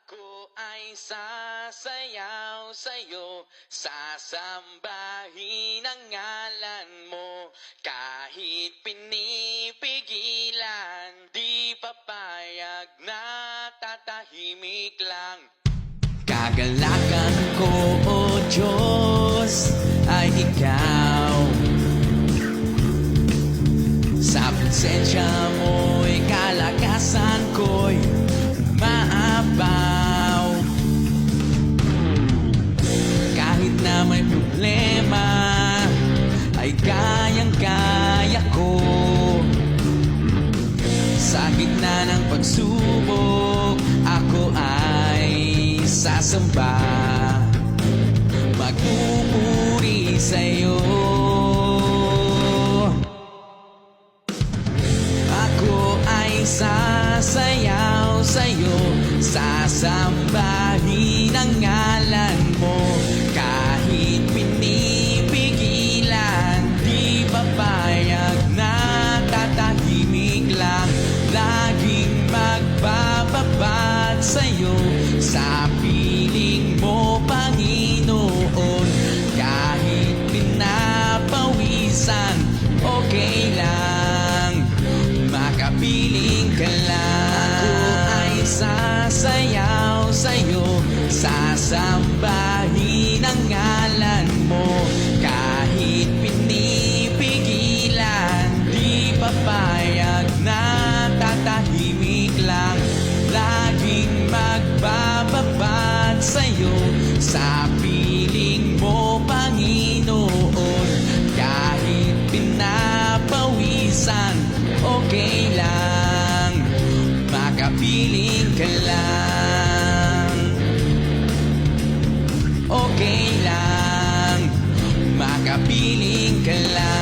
Ako ay sasayaw sa'yo, sasambahin ang ngalan mo. Kahit pinipigilan, di papayag na tatahimik lang. Kagalakan ko, O Diyos, ay ikaw. Sa presensya mo'y kalakasan ko'y maabaw. Kahit na may problema, ay kayang-kaya ko. Sa gitna ng pagsubok, ako ay sasamba, magpupuri sa'yo. Ako ay sasayaw sa'yo, sasambahin ang ngalan mo. Kahit pinipigilan, di papayag na tatahimik lang. Laging magbababad sa'yo, sa piling mo, Panginoon. Kahit pinapawisan, okay lang, makapiling ka lang. Ako ay sasayaw sa'yo, sasambahin ang ngalan mo. Kahit pinipigilan, di papayag na tatahimik lang. Laging magbababad sa'yo, sa piling mo, Panginoon. Kahit pinapawisan, okay lang, makapiling ka lang. Okay lang, makapiling ka lang.